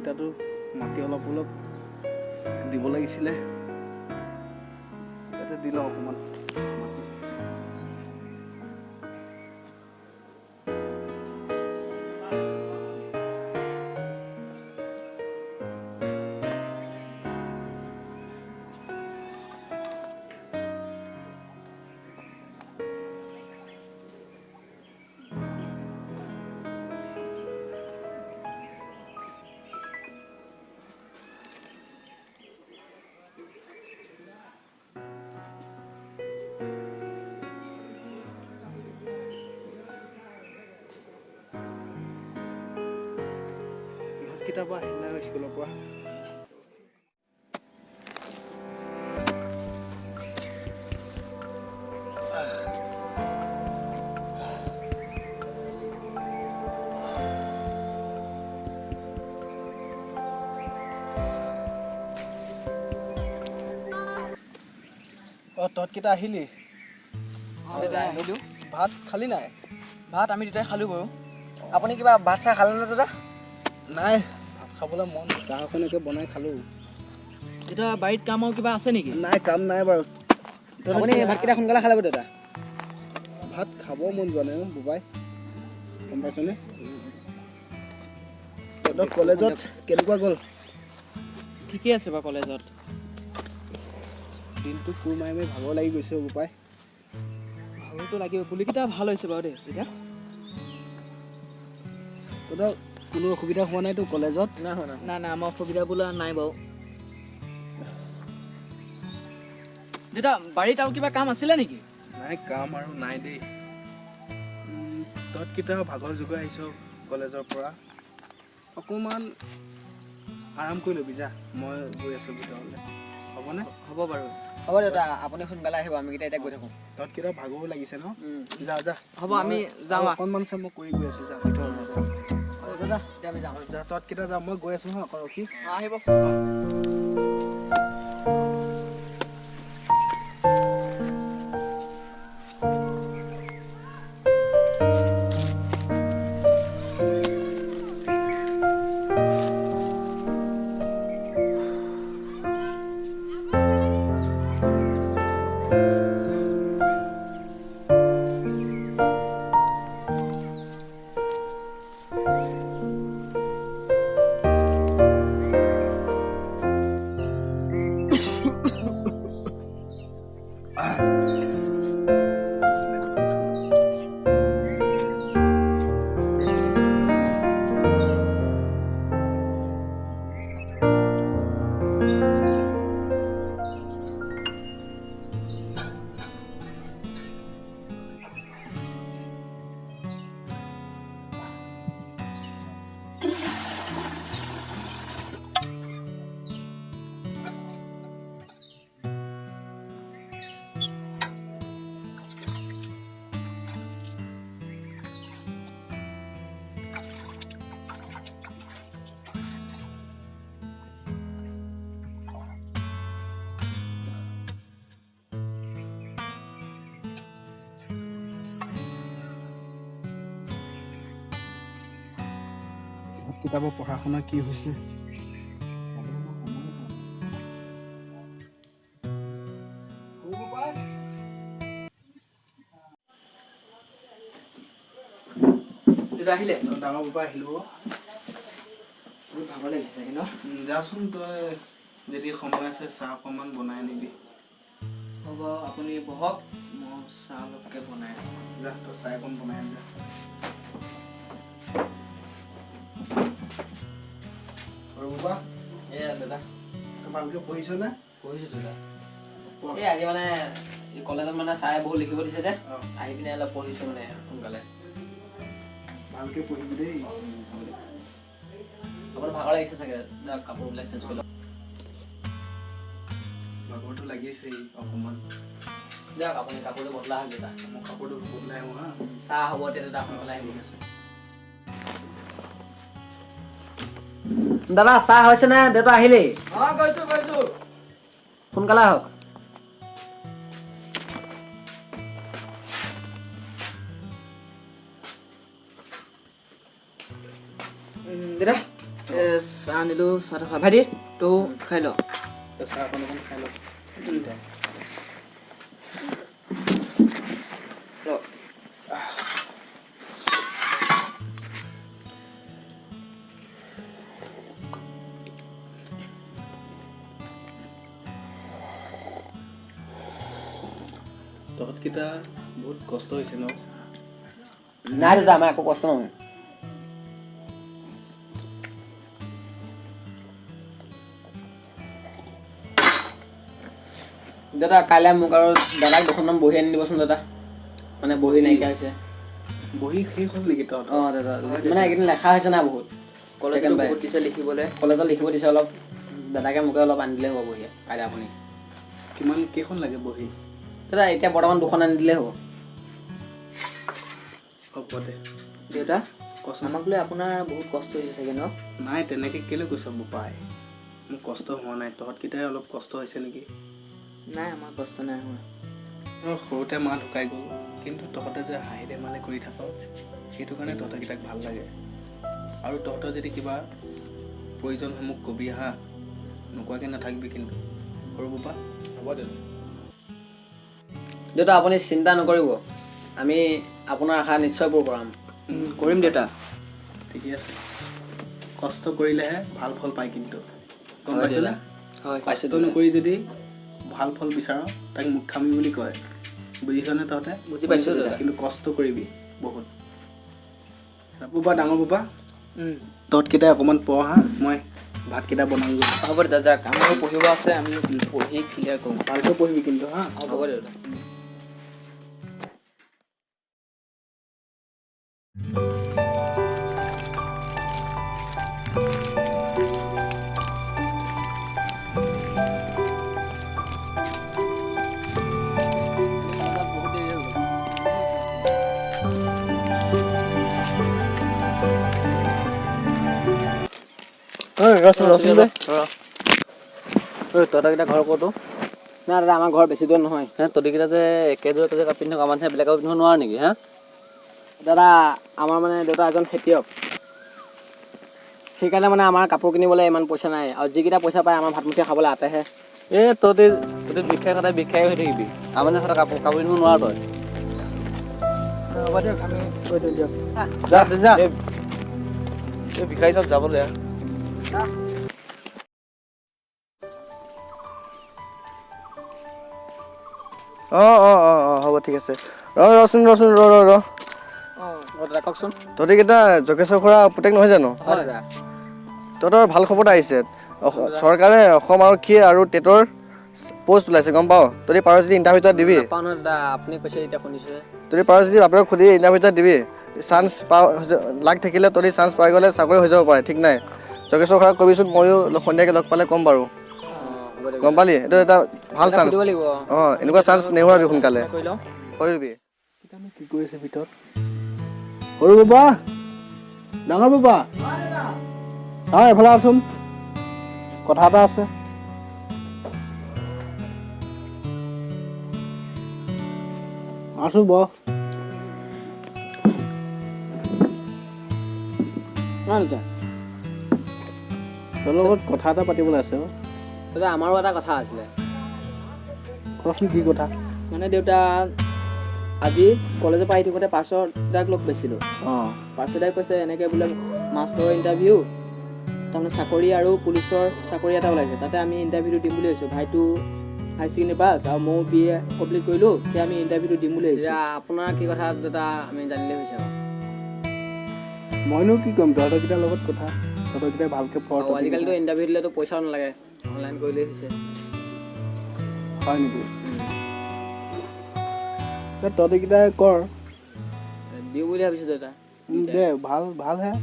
ভাতকেইটাতো মাটি অলপ অলপ দিব লাগিছিলে ইয়াতে দি লওঁ অকণমান মাটি কেতিয়াবা আহিলে স্কুলৰ পৰা তহঁতকেইটা আহিলি ভাত খালি নাই ভাত আমি দুটাই খালোঁ বাৰু আপুনি কিবা ভাত চাহ খালে নে দাদা নাই ভাত খাবলৈ মন চাহ অকণকে বনাই খালোঁ এতিয়া বাৰীত কাম আৰু কিবা আছে নেকি নাই কাম নাই বাৰু আপুনি ভাতকেইটা সোনকালে খালে দাদা ভাত খাব মন যোৱা নাই বোবাই গম পাইছনে তহঁতৰ কলেজত কেনেকুৱা গ'ল ঠিকেই আছে বাৰু কলেজত দিনটো কোৰ মাৰি মাৰি ভাগৰ লাগি গৈছে বোপাই ভালতো লাগিব পুলিকেইটা ভাল হৈছে বাৰু দেই এতিয়া তহঁতৰ কোনো অসুবিধা হোৱা নাইতো কলেজত নাই আমাৰ অসুবিধা বোলা নাই বাৰু দেউতা বাৰীত আৰু কিবা কাম আছিলে নেকি নাই কাম আৰু নাই দেই তহঁতকেইটা ভাগৰ জোগৰ আহিছ কলেজৰ পৰা অকণমান আৰাম কৰি ল'বি যা মই গৈ আছোঁ ভিতৰলৈ হ'বনে হ'ব বাৰু হ'ব দেউতা আপুনি সোনকালে আহিব আমিকেইটা এতিয়া গৈ থাকোঁ তহঁতকেইটা ভাগৰো লাগিছে ন যা যা হ'ব আমি যাওঁ অকণমান চাই মই কৰি গৈ আছোঁ যা ভিতৰলৈ দাদা এতিয়া আমি যাওঁ যা তহঁতকেইটা যা মই গৈ আছোঁ হা অকণ ৰখি আহিব কিতাপৰ পঢ়া শুনা কি হৈছে দেউতা আহিলে ডাঙৰ বোপা আহিলোঁ ভাগৰ লাগিছে চাগে ন যাচোন তই যদি সময় আছে চাহ অকণমান বনাই আনিবি হ'ব আপুনি বহক মই চাহ অলপকৈ বনাই যা তই চাহ অকণ বনাই আনি যা বোপা এয়া দাদা তই ভালকৈ পঢ়িছনে পঢ়িছোঁ দাদা এই আজি মানে কলেজত মানে ছাৰে বহুত লিখিব দিছে যে আহি পিনে অলপ পঢ়িছোঁ মানে সোনকালে ভালকৈ পঢ়িবি দেই আপোনাৰ ভাগৰ লাগিছে চাগে কাপোৰবিলাক চেঞ্জ কৰি লওক ভাগৰটো লাগিছেই অকণমান দিয়ক আপুনি কাপোৰটো বদলা হওক দেউতা মই কাপোৰটো বদলাই আহোঁ হা চাহ হ'ব তেতিয়া দাদা সোনকালে আহিব ঠিক আছে দাদা চাহ হৈছে নে দেউতা আহিলেই গৈছোঁ সোনকালে আহক দাদা চাহ আনিলোঁ চাহ খা ভাইটি তো খাই ল চাহ অকণ খাই লওক তহঁতকেইটা বহুত কষ্ট হৈছে ন নাই দাদা আমাৰ একো কষ্ট নহয় দাদা কাইলৈ মোক আৰু দাদাক দুখনমান বহি আনি দিবচোন দাদা মানে বহি নাইকিয়া হৈছে বহি শেষ হ'ল নেকি তহঁত অঁ দাদা মানে এইকেইদিন লেখা হৈছে না বহুত কলেজত বহুত দিছে লিখিবলৈ কলেজত লিখিব দিছে অলপ দাদাকে মোকে অলপ আনি দিলে হ'ব বহি কাইলৈ আপুনি কিমান কেইখন লাগে বহি দাদা এতিয়া বৰ্তমান দুখন আনি দিলে হ'ব হ'ব দে দেউতা কচোন আমাক লৈ আপোনাৰ বহুত কষ্ট হৈছে চাগে ন নাই তেনেকৈ কেলৈ কৈছ বোপাই মোৰ কষ্ট হোৱা নাই তহঁতকেইটাই অলপ কষ্ট হৈছে নেকি নাই আমাৰ কষ্ট নাই হোৱা মোৰ সৰুতে মা ঢুকাই গ'ল কিন্তু তহঁতে যে হাঁহি ধেমালি কৰি থাক সেইটো কাৰণে তহঁতকেইটাক ভাল লাগে আৰু তহঁতৰ যদি কিবা প্ৰয়োজন হয় মোক কবি হা নোকোৱাকৈ নাথাকিবি কিন্তু সৰু বোপা হ'ব দে দেউতা আপুনি চিন্তা নকৰিব আমি আপোনাৰ আশা নিশ্চয় পূৰ কৰাম কৰিম দেউতা ঠিকে আছে কষ্ট কৰিলেহে ভাল ফল পায় কিন্তু গম হয় পাইছনে দাদা। হয় পাইছোঁ কষ্ট নকৰি যদি ভাল ফল বিচাৰ তাক মূৰ্খামি বুলি কয় বুজিছনে তহঁতে বুজি পাইছোঁ দাদা কিন্তু কষ্ট কৰিবি বহুত বোপা ডাঙৰ বোপা উম, তহঁতকেইটাই অকণমান পঢ় হা মই ভাতকেইটা বনাওঁগৈ হ'ব দেউতা যাক আমাৰো পঢ়িব আছে আমি পঢ়ি ক্লিয়াৰ কৰোঁ ভালকৈ পঢ়িবি কিন্তু হা হ'ব দেউতা তহঁতকেইটা ঘৰ ক'তো নাই দাদা আমাৰ ঘৰ বেছি দূৰ নহয় তহঁতকেইটা যে একেযোৰ কাপোৰ পিন্ধি আমাৰ বেলেগ কাপোৰ পিন্ধিব নোৱাৰ নেকি হা দাদা আমাৰ মানে দেউতা এজন খেতিয়ক সেইকাৰণে মানে আমাৰ কাপোৰ কিনিবলৈ ইমান পইচা নাই আৰু যিকেইটা পইচা পায় আমাৰ ভাতমুঠি খাবলৈ আতেহে তহঁতে বিখাই সদায় বিখাই হৈ থাকিবি আমাৰ যে সদায় কাপোৰ পিন্ধিব নোৱাৰ তই হ'ব দিয়ক আমি কৈ দিওঁ দিয়ক ভিখাৰী চব যাবলৈ হ'ব ঠিক আছে ৰচোন ৰ অঁ দাদা কওকচোন তহঁতিকেইটা জগেশ্বৰ খুৰা পুতেক নহয় জানো হয় দাদা তহঁতৰ ভাল খবৰ এটা আহিছে চৰকাৰে অসম আৰক্ষী আৰু টেটৰ পোষ্ট ওলাইছে গম পাৱ তহঁতি পাৰ যদি ইণ্টাৰভিউ এটা দিবি নাপাওঁ নহয় দাদা আপুনি কৈছে এতিয়া শুনিছোহে তহঁতি পাৰ যদি বাপেৰক সুধি ইণ্টাৰভিউ এটা দিবি চান্স লাগ থাকিলে তহঁতি চান্স পাই গ'লে চাকৰি হৈ যাব পাৰে ঠিক নাই জগেশ্বৰ খুৰাক কবিচোন ময়ো সন্ধিয়াকৈ লগ পালে ক'ম বাৰু গম পালি এইটো এটা ভাল চান্স সুধিব লাগিব অঁ এনেকুৱা চান্স নেহেৰুৱাবি সোনকালে কৰি লওঁ কৰিবি কি কৰি আছে ভিতৰত সৰু বাবা ডাঙৰ বাবা অঁ এফালে আছোন কথা এটা আছে আছো বহ তোৰ লগত কথা এটা পাতিবলৈ আছে দাদা আমাৰো এটা কথা আছিলে কচোন কি কথা মানে দেউতা আজি কলেজৰ পৰা আহি থাকোঁতে পাৰ্চদাক লগ পাইছিলোঁ অঁ পাৰ্চদাই কৈছে এনেকৈ বোলে মাষ্টৰৰ ইণ্টাৰভিউ তাৰমানে চাকৰি আৰু পুলিচৰ চাকৰি এটা ওলাইছে তাতে আমি ইণ্টাৰভিউটো দিম বুলি ভাবিছোঁ ভাইটো হাই ছেকেণ্ডেৰী পাছ আৰু ময়ো BA কমপ্লিট কৰিলোঁ এতিয়া আমি ইণ্টাৰভিউটো দিম বুলি ভাবিছোঁ এতিয়া আপোনাৰ কি কথা দাদা আমি জানিলে হৈছে আৰু মইনো কি ক'ম তহঁতৰকেইটাৰ লগত কথা তহঁতৰকেইটাই ভালকৈ পঢ় আৰু আজিকালিতো ইণ্টাৰভিউ দিলেতো পইচাও নালাগে অনলাইন কৰিলেই হৈছে হয় নেকি তহঁতৰকেইটাই কৰ দিওঁ বুলি ভাবিছোঁ দাদা দে ভালহে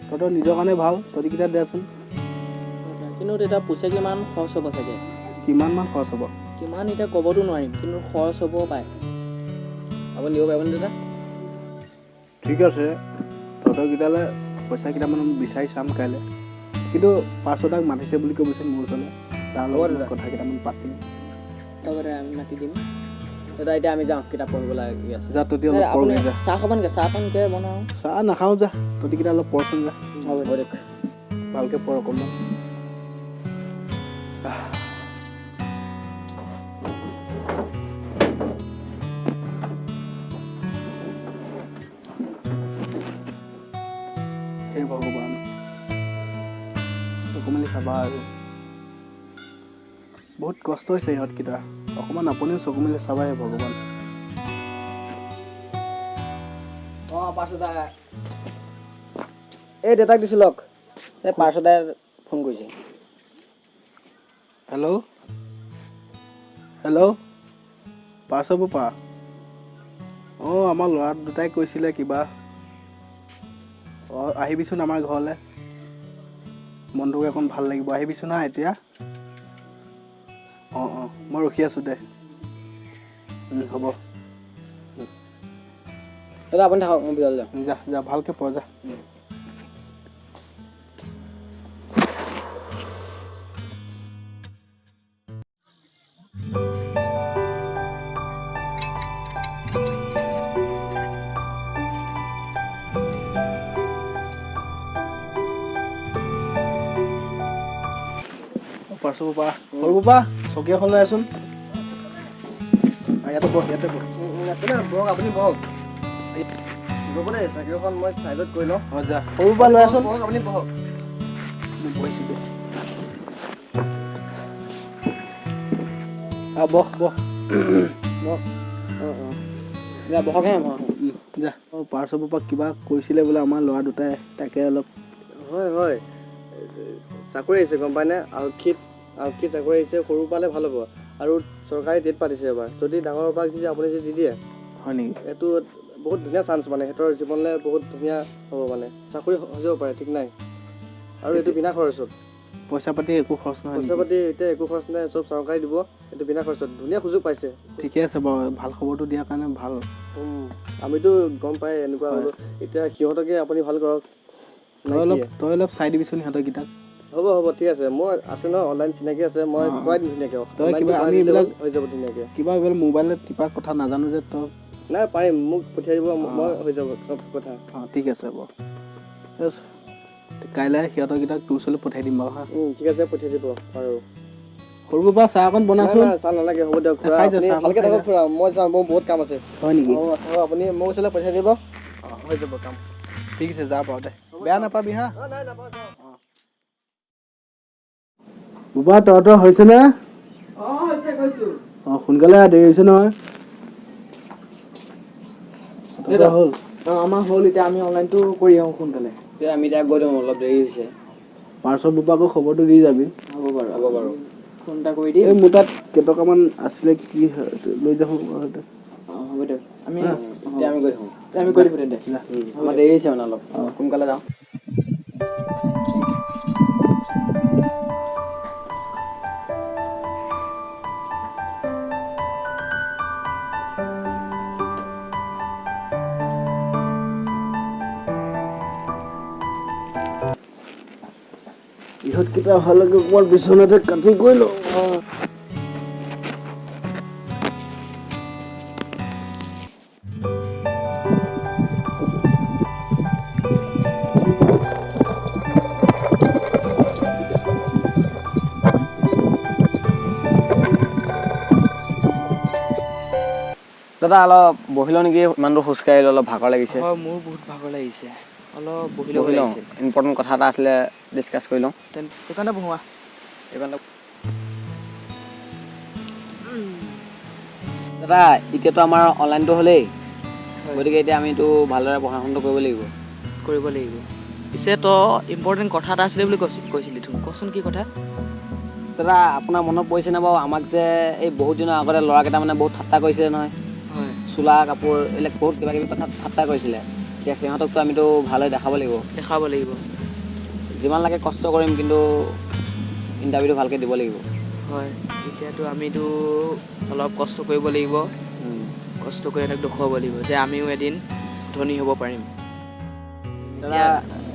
তহঁতৰ নিজৰ কাৰণে ভাল তহঁতকেইটা দেচোন কিন্তু তেতিয়া পইচা কিমান খৰচ হ'ব চাগে কিমানমান খৰচ হ'ব কিমান এতিয়া ক'বতো নোৱাৰিম কিন্তু খৰচ হ'ব পাৰে আপুনি দিব পাৰিবনে দাদা ঠিক আছে তহঁতৰকেইটালৈ পইচা কেইটামান বিচাৰি চাম কাইলৈ কিন্তু পাৰ্চদাক মাতিছে বুলি ক'বিচোন মোৰ ওচৰলৈ তাৰ লগত কথা কেইটামান পাতিম তাৰপৰা আমি মাতি দিম দাদা এতিয়া আমি যাওঁ কিতাপ পঢ়িব লাগি আছে যা তহঁতি অলপ আপুনি পঢ়গে যা চাহ খাব নেকি চাহকণকে বনাওঁ চাহ নাখাওঁ যা তহঁতিকেইটা অলপ পঢ়চোন যা হ'ব হ'ব দিয়ক ভালকৈ পঢ় অকণমান হে ভগৱান চকু মেলি চাবা আৰু বহুত কষ্ট হৈছে ইহঁতকেইটা অকণমান আপুনিও চকু মেলি চাবা হে ভগৱান অঁ পাৰ্চদা এই দেউতাক দিছোঁ লওক এই পাৰ্চদাই ফোন কৰিছে হেল্ল' হেল্ল' পাৰ্চ পা অঁ আমাৰ ল'ৰা দুটাই কৈছিলে কিবা অঁ আহিবিচোন আমাৰ ঘৰলৈ মনটোও অকণ ভাল লাগিব আহিবিচোন হা এতিয়া অঁ অঁ মই ৰখি আছোঁ দে হ'ব দাদা আপুনি থাকক মই ভিতৰলৈ যাওঁ যা যা ভালকৈ পঢ় যা পাৰ্চ পা সৰু পা চকী এখন লৈ আছোন ইয়াতে বহ বহক আপুনি বহক ৰ'ব দেই চাইকেলখন মই চাইডত কৰি লওঁ অঁ যা সৰু পা লৈ আছোন বহক আপুনি বহক মই বহিছোঁ দে বহ বহ বহক অঁ অঁ যা বহকহে মই যা পাৰ্চ পৰা কিবা কৈছিলে বোলে আমাৰ ল'ৰা দুটাই তাকে অলপ হয় হয় চাকৰি আহিছে গম পায়নে আৰক্ষীত চাকৰি আহিছে সৰু পালে ভাল হ'ব আৰু চৰকাৰী ডেট পাতিছে এবাৰ যদি ডাঙৰ পাক যদি আপুনি যদি দি দিয়ে হয় নেকি এইটো বহুত ধুনীয়া চান্স মানে সিহঁতৰ জীৱনলৈ বহুত ধুনীয়া হ'ব মানে চাকৰি হৈ যাব পাৰে ঠিক নাই আৰু এইটো বিনা খৰচত পইচা পাতি একো খৰচ নহয় পইচা পাতি এতিয়া একো খৰচ নাই চব চৰকাৰে দিব এইটো বিনা খৰচত ধুনীয়া সুযোগ পাইছে ঠিকে আছে বাৰু ভাল খবৰটো দিয়াৰ কাৰণে ভাল আমিতো গম পাই এনেকুৱা হ'লো এতিয়া সিহঁতকে আপুনি ভাল কৰক তই অলপ চাই দিবিচোন সিহঁতৰকেইটাক হ'ব হ'ব ঠিক আছে মই আছে ন অনলাইন চিনাকি আছে মই কৰাই দিম ধুনীয়াকৈ তই কিবা আমি এইবিলাক হৈ যাব ধুনীয়াকৈ কিবা এইবিলাক মোবাইলত টিপা কথা নাজানো যে তই নাই পাৰিম মোক পঠিয়াই দিব মই হৈ যাব চব কথা অঁ ঠিক আছে বাৰু কাইলৈ সিহঁতৰকেইটাক তোৰ ওচৰলৈ পঠাই দিম বাৰু হা ঠিক আছে পঠিয়াই দিব আৰু সৰু পৰা চাহ অকণ বনাচোন চাহ নালাগে হ'ব দিয়ক খুৰা আপুনি ভালকৈ থাকক খুৰা মই যাওঁ মোৰ বহুত কাম আছে হয় নেকি আপুনি মোৰ ওচৰলৈ পঠিয়াই দিব হৈ যাব কাম ঠিক আছে যা বাৰু দে বেয়া নাপাবি হা নাই নাপাওঁ যাওঁ বোবা তহঁতৰ হৈছেনে অঁ হৈছে কৈছোঁ অঁ সোনকালে দেৰি হৈছে নহয় হ'ল অঁ আমাৰ হ'ল এতিয়া আমি অনলাইনটো কৰি আহোঁ সোনকালে এতিয়া আমি এতিয়া গৈ দিওঁ অলপ দেৰি হৈছে পাৰ্চৰ বোপাকো খবৰটো দি যাবি হ'ব বাৰু ফোন এটা কৰি দিম এই মোৰ তাত কেইটকামান আছিলে কি লৈ যাওঁ অঁ হ'ব দিয়ক আমি এতিয়া আমি গৈ থাকোঁ আমি কৰি দিম তেন্তে আমাৰ দেৰি হৈছে মানে অলপ সোনকালে যাওঁ ইহঁতকেইটা অহালৈকে অকণমান বিচনাতে কাটি গৈ লওঁ দাদা অলপ বহি লওঁ নেকি ইমান দূৰ খোজকাঢ়িলোঁ অলপ ভাগৰ লাগিছে হয় মোৰ বহুত ভাগৰ লাগিছে অলপ বহি বহি লওঁ লাগিছে ইম্পৰ্টেণ্ট কথা এটা আছিলে ডিছকাছ কৰি লওঁ সেইকাৰণে বহোৱা এইকাৰণে দাদা এতিয়াতো আমাৰ অনলাইনটো হ'লেই গতিকে এতিয়া আমিতো ভালদৰে পঢ়া শুনাটো কৰিব লাগিব পিছে তই ইম্পৰ্টেণ্ট কথা এটা আছিলে বুলি কৈছিলি তুমি কচোন কি কথা দাদা আপোনাৰ মনত পৰিছেনে বাৰু আমাক যে এই বহুত দিনৰ আগতে ল'ৰাকেইটা মানে বহুত ঠাট্টা কৰিছিলে নহয় হয় চোলা কাপোৰ এইবিলাক বহুত কিবা কিবি কথা ঠাট্টা কৰিছিলে এতিয়া সিহঁতকতো আমিতো ভালদৰে দেখাব লাগিব যিমান লাগে কষ্ট কৰিম কিন্তু ইণ্টাৰভিউটো ভালকৈ দিব লাগিব হয় এতিয়াতো আমিতো অলপ কষ্ট কৰিব লাগিব কষ্ট কৰি সিহঁতক দেখুৱাব লাগিব যে আমিও এদিন ধনী হ'ব পাৰিম দাদা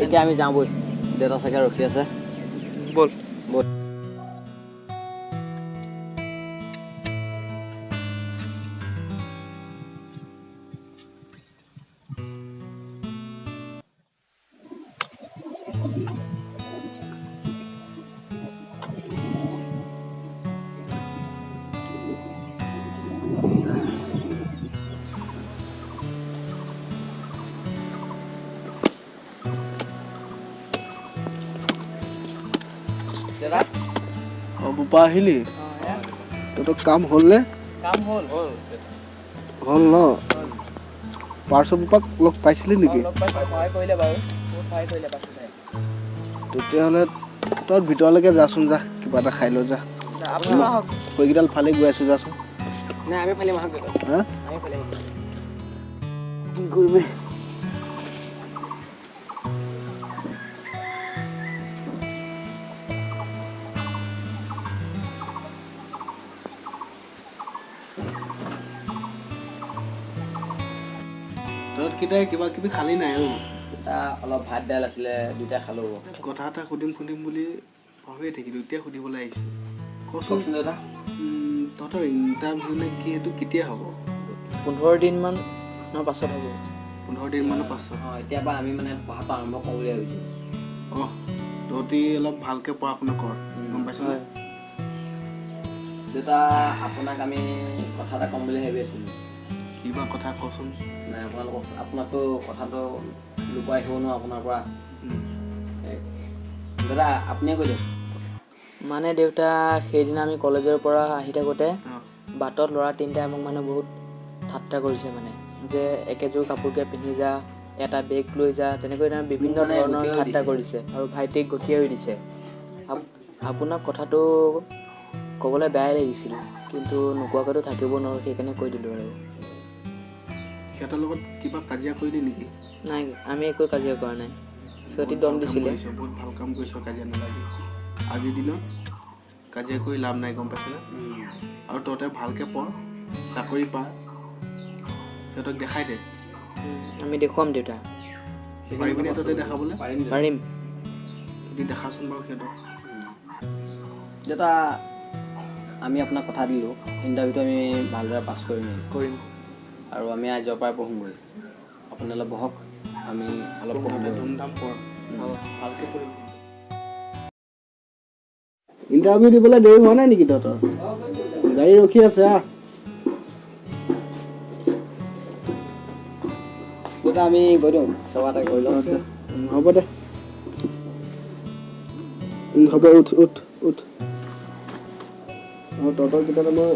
এতিয়া আমি যাওঁ বৈ দেউতা চাগে ৰখি আছে ব'ল ব'ল দাদা অঁ বোপা আহিলি তহঁতৰ কাম হ'ল নে কাম হ'ল হ'ল ন পাৰ্চ বোপাক লগ পাইছিলি নেকি লগ পাইছোঁ সহায় কৰিলে বাৰু বহুত সহায় কৰিলে পাছতে তেতিয়াহ'লে তই ভিতৰলৈকে যাচোন যা কিবা এটা খাই লৈ যা আপুনি আহক খৰিকেইডাল ফালি গৈ আছোঁ যাচোন নাই আমি ফালিম আহক দেউতা হা আমি ফালিম কি কৰিবি তহঁতকেইটাই কিবা কিবি খালি নাই অ' এটা অলপ ভাত দাইল আছিলে দুইটা খালোঁ কথা এটা সুধিম বুলি পাহৰিয়ে থাকিলোঁ এতিয়া সুধিবলৈ আহিছোঁ কচোন কওকচোন দাদা তহঁতৰ ইণ্টাৰভিউ নে কি সেইটো কেতিয়া হ'ব 15 দিনমানৰ পাছত হ'ব 15 দিনমানৰ পাছত অঁ এতিয়াৰ পৰা আমি মানে পঢ়াটো আৰম্ভ কৰোঁ বুলি ভাবিছোঁ অঁ তহঁতি অলপ ভালকৈ পঢ়া শুনা কৰ গম পাইছ হয় দেউতা আপোনাক আমি কথা এটা ক'ম বুলি ভাবি আছিলোঁ কিবা কথা কচোন নাই আপোনাকতো কথাটো লুকুৱাই থ'ব নোৱাৰোঁ আপোনাৰ পৰা দাদা আপুনিয়ে কৈ দিয়ক মানে দেউতা সেইদিনা আমি কলেজৰ পৰা আহি থাকোঁতে অঁ বাটত ল'ৰা তিনিটাই মোক মানে বহুত ঠাট্টা কৰিছে মানে যে একেযোৰ কাপোৰকে পিন্ধি যা এটা বেগ লৈ যা তেনেকৈ বিভিন্ন ধৰণৰ ঠাট্টা কৰিছে আৰু ভাইটিক গঠিয়াই দিছে আপোনাক কথাটো ক'বলৈ বেয়াই লাগিছিল কিন্তু নোকোৱাকৈতো থাকিব নোৱাৰোঁ সেইকাৰণে কৈ দিলোঁ আৰু সিহঁতৰ লগত কিবা কাজিয়া কৰিলি নেকি নাই আমি একো কাজিয়া কৰা নাই সিহঁতি দম দিছিলে বহুত ভাল কাম কৰিছ কাজিয়া নালাগি আজিৰ দিনত কাজিয়া কৰি লাভ নাই গম পাইছনে আৰু তহঁতে ভালকৈ পঢ় চাকৰি পা সিহঁতক দেখাই দে আমি দেখুৱাম দেউতা পাৰিবিনে তহঁতে দেখাবলৈ পাৰিম যদি দেখাচোন বাৰু সিহঁতক দেউতা আমি আপোনাক কথা দিলোঁ ইণ্টাৰভিউটো আমি ভালদৰে পাছ কৰিম আৰু আমি আজিৰ পৰাই পঢ়োঁগৈ আপুনি অলপ বহক আমি অলপ পঢ়োঁগৈ ধুমধাম পঢ় ভালকৈ পঢ়িম ইণ্টাৰভিউ দিবলৈ দেৰি হোৱা নাই নেকি তহঁতৰ গাড়ী ৰখি আছে দেউতা আমি গৈ দিওঁ সেৱা এটা কৰি লওঁ হ'ব দে হ'ব উঠ অঁ তহঁতৰ কেইটাত মই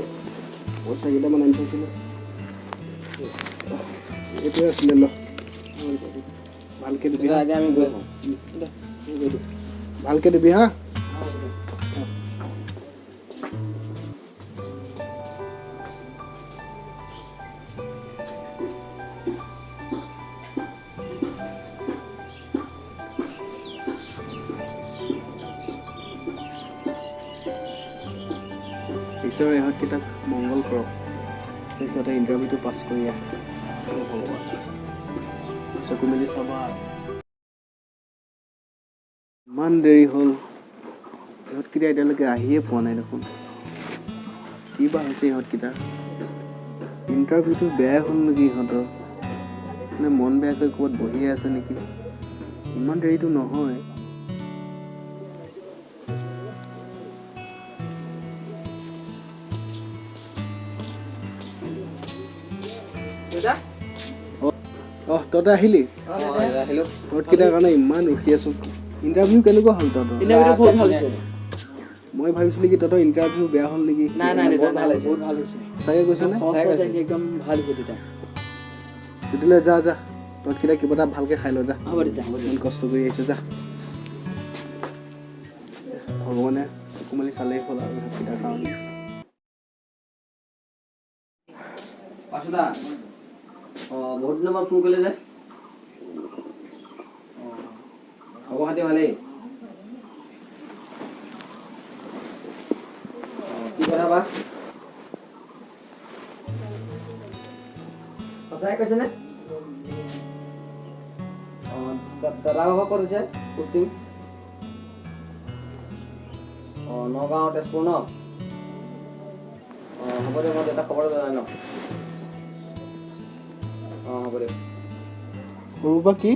পইচা কেইটামান আনি থৈছিলোঁ এইটোৱে আছিলে ল ভালকৈ দিবি দেউতা এতিয়া আমি গৈ থাকোঁ ভালকৈ দিবি হা ঈশ্বৰৰ ইহঁতকেইটাক মংগল কৰক সিহঁতে ইণ্টাৰভিউটো পাছ কৰি আহে ভগৱান চকু মেলি চাবা ইমান দেৰি হ'ল ইহঁতকেইটা এতিয়ালৈকে আহিয়ে পোৱা নাই দেখোন কি বা হৈছে ইহঁতকেইটা ইণ্টাৰভিউটো বেয়াই হ'ল নেকি ইহঁতৰ মানে মন বেয়াকৈ ক'ৰবাত বহিয়ে আছে নেকি ইমান দেৰিটো নহয় দেউতা তহঁতে আহিলি আহিলোঁ তহঁতকেইটাৰ কাৰণে ইমান ৰখি আছো ইণ্টাৰভিউ কেনেকুৱা হ'ল তহঁতৰ ইণ্টাৰভিউটো বহুত ভাল হৈছে মই ভাবিছিলোঁ কি তহঁতৰ ইণ্টাৰভিউ বেয়া হ'ল নেকি নাই দেউতা বহুত ভাল হৈছে চাগে কৈছনে একদম ভাল হৈছে দেউতা তেতিয়াহ'লে যা তহঁতকেইটা কিবা এটা ভালকৈ খাই ল যা হ'ব দেউতা ইমান কষ্ট কৰি আহিছোঁ যা ভগৱানে চকু মেলি চালেই হ'ল আৰু ইহঁতকেইটাৰ কাৰণে পাছোদা অঁ বহুত দিনৰ মূৰত ফোন কৰিলে যে খবৰ খাতি ভালেই কি কথা বা সঁচাই কৈছেনে অঁ দাদা ভাগৰ ক'ত হৈছে পোষ্টিং অঁ নগাঁও তেজপুৰ ন অঁ হ'ব দিয়ক মই দেউতাক খবৰ জনাই ন অঁ হ'ব দিয়ক সৰু পৰা কি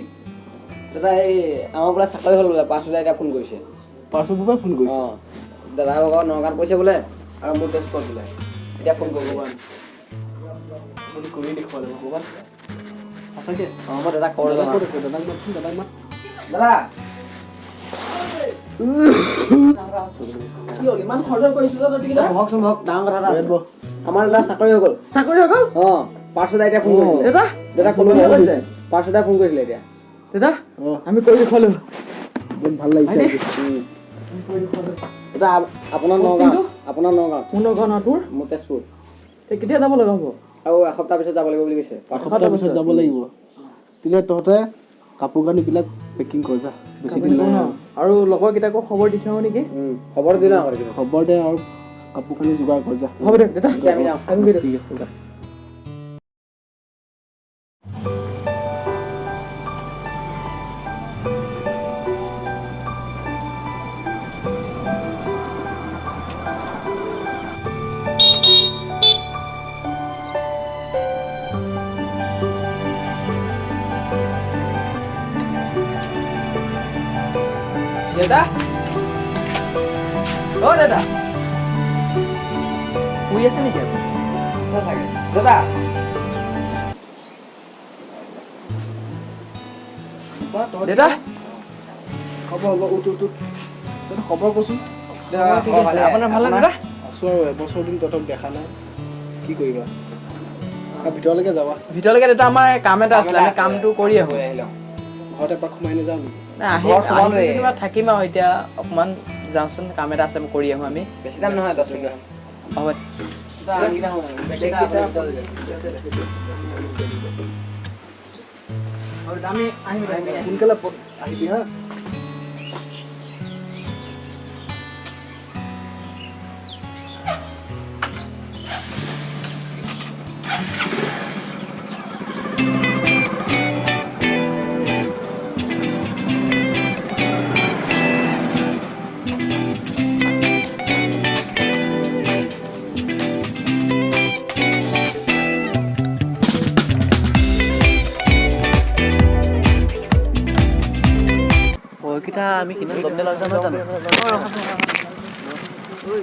দাদা এই আমাৰ বোলে চাকৰি হ'ল বোলে পাছলৈ এতিয়া ফোন কৰিছে পাৰ্চৰ পৰা ফোন কৰিছে অঁ দাদা ভাগৰ নগাঁৱত পৰিছে বোলে আৰু মোৰ তেজপুৰত বোলে এতিয়া ফোন কৰিব আপুনি কৰি দেখুৱালে ভগৱান সঁচাকে অঁ মই দাদাক খবৰ দাদাক জনাম ক'ত আছে দাদাক মাতচোন দাদাক মাত দাদা কি হ'ল ইমান খৰধৰ কৰিছো যে তহঁতি কেইটা বহকচোন বহক ডাঙৰ কথা এটা ইয়াত বহ। আমাৰ দাদা চাকৰি হৈ গ'ল চাকৰি হৈ গ'ল অঁ পাৰ্চদা এতিয়া ফোন কৰিছিলে দাদা দাদা ক'লো কি কৈছে? পাৰ্চদাই ফোন কৰিছিলে এতিয়া দাদা অঁ আমি কৰি দেখুৱালো বহুত ভাল লাগিছে হয়নে? আজি। এতিয়া আপোনাৰ পষ্টিংটো? নগাঁৱত আপোনাৰ নগাঁৱত মোৰ নগাঁও ন তোৰ মোৰ তেজপুৰ এই কেতিয়া যাব লগা হ'ব আৰু এসপ্তাহ পিছত যাব লাগিব বুলি কৈছে এসপ্তাহ পিছত যাব লাগিব তেতিয়া তহঁতে কাপোৰ কানিবিলাক পেকিং কৰ যা বেছি দিন নাই আৰু। আৰু লগৰ কেইটাকো খবৰ দি থওঁ নেকি খবৰ দিলে আগতে কিন্তু খবৰ দে আৰু কাপোৰ কানি যোগাৰ কৰ যা হ'ব দে দাদা এতিয়া আমি যাওঁ আমি গৈ দিওঁ। ঠিক আছে যা দেউতা অ দাদা শুই আছে নেকি আপুনি আছে চাগে দাদা বা তহঁতে দেউতা হ'ব হ'ব উঠ উঠ উঠ তহঁতে খবৰ কচোন আপোনাৰ ভাল দাদা আছোঁ আৰু এবছৰ দিন তহঁতক দেখা নাই কি কৰিবা আৰু ভিতৰলৈকে যাবা ভিতৰলৈকে দেউতা আমাৰ কাম এটা আছিলে আমি কামটো কৰি আহো ঘৰত এপাক সোমাই নাযাওঁ নেকি নাই ঘৰ সোমালোৱে। আহিছোঁ যেনিবা থাকিম আৰু এতিয়া অকণমান যাওঁচোন কাম এটা আছে আমি কৰি আহোঁ আমি বেছি দাম নহয় 10 মিনিট হ'ব আমি আহিম সোনকালে আহিবি হা পৰীক্ষা আমি সিদিনা লগ দিলা জানো জানো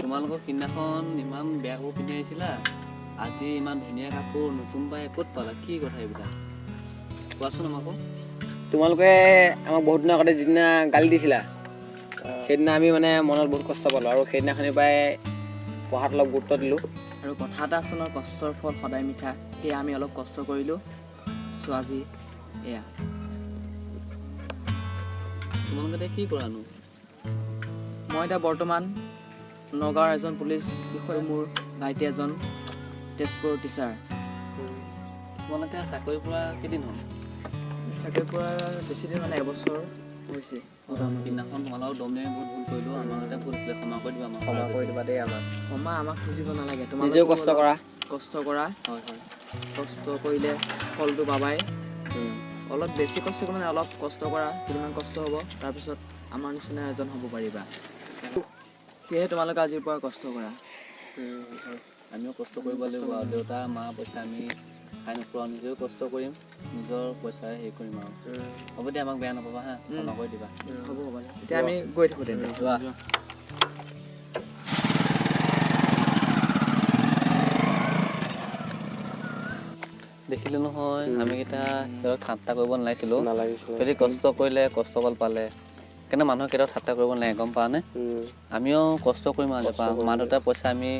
তোমালোকৰ সিদিনাখন ইমান বেয়া কাপোৰ পিন্ধি আহিছিলা আজি ইমান ধুনীয়া কাপোৰ নতুন পাই ক'ত পালা কি কথা এইবিলাক কোৱাচোন আমাকো তোমালোকে আমাক বহুত দিনৰ আগতে যিদিনা গালি দিছিলা সেইদিনা আমি মানে মনত বহুত কষ্ট পালোঁ আৰু সেইদিনাখনিৰ পৰাই পঢ়াত অলপ গুৰুত্ব দিলোঁ আৰু কথা এটা আছে নহয় কষ্টৰ ফল সদায় মিঠা সেয়া আমি অলপ কষ্ট কৰিলোঁ চ' আজি এয়া তোমালোকে এতিয়া কি কৰানো মই এতিয়া বৰ্তমান নগাঁৱৰ এজন পুলিচ বিষয়া মোৰ ভাইটি এজন তেজপুৰৰ টিচাৰ তোমালোকে চাকৰি পৰা কেইদিন হ'ল চাকৰি পৰা বেছি দিন মানে এবছৰ হৈছে সিদিনাখন তোমালোকক দম দি আমি বহুত ভুল কৰিলোঁ আমাৰ তাতে ভুল আছিলে ক্ষমা কৰি দিবা আমাক ক্ষমা কৰি দিবা দেই আমাক ক্ষমা আমাক খুজিব নালাগে নিজেও কষ্ট কৰা কষ্ট কৰা হয় হয় কষ্ট কৰিলে ফলটো পাবাই অলপ বেছি কষ্ট কৰিলে মানে অলপ কষ্ট কৰা কিমান কষ্ট হ'ব তাৰপিছত আমাৰ নিচিনা এজন হ'ব পাৰিবা সেয়েহে তোমালোকে আজিৰ পৰা কষ্ট কৰা আমিও কষ্ট কৰিব লাগিব আৰু দেউতা মা পইচা আমি খাই নোখোৱা নিজেও কষ্ট কৰিম নিজৰ পইচাৰে হেৰি কৰিম আৰু হ'ব দিয়া আমাক বেয়া নাপাবা হা ক্ষমা কৰি দিবা হ'ব হ'ব এতিয়া আমি গৈ থাকোঁ তেন্তে যোৱা দেখিলোঁ নহয় আমি কেইটা সিহঁতক ঠাট্টা কৰিব নালাগিছিলোঁ যদি কষ্ট কৰিলে কষ্ট ফল পালে সেইকাৰণে মানুহক কেতিয়াও ঠাট্টা কৰিব নালাগে গম পাৱানে আমিও কষ্ট কৰিম আজিৰ পৰা মা দেউতাৰ পইচা আমি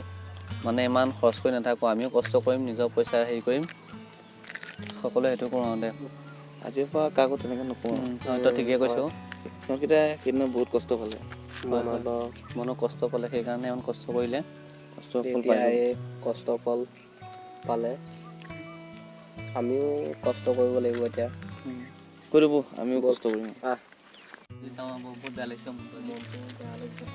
মানে ইমান খৰচ কৰি নাথাকোঁ আমিও কষ্ট কৰিম নিজৰ পইচা হেৰি কৰিম সকলোৱে সেইটো কৰোঁ দে আজিৰ পৰা কাকো তেনেকৈ নকওঁ তই ঠিকেই কৈছ সিহঁতকেইটাই সেইদিনা বহুত কষ্ট পালে মনৰ কষ্ট পালে সেইকাৰণে ইমান কষ্ট কৰিলে কষ্টৰ ফল এতিয়া পাই এই কষ্টৰ ফল পালে আমিও কষ্ট কৰিব লাগিব এতিয়া কৰিব আমিও কষ্ট কৰিম বহুত বেয়া লাগিছে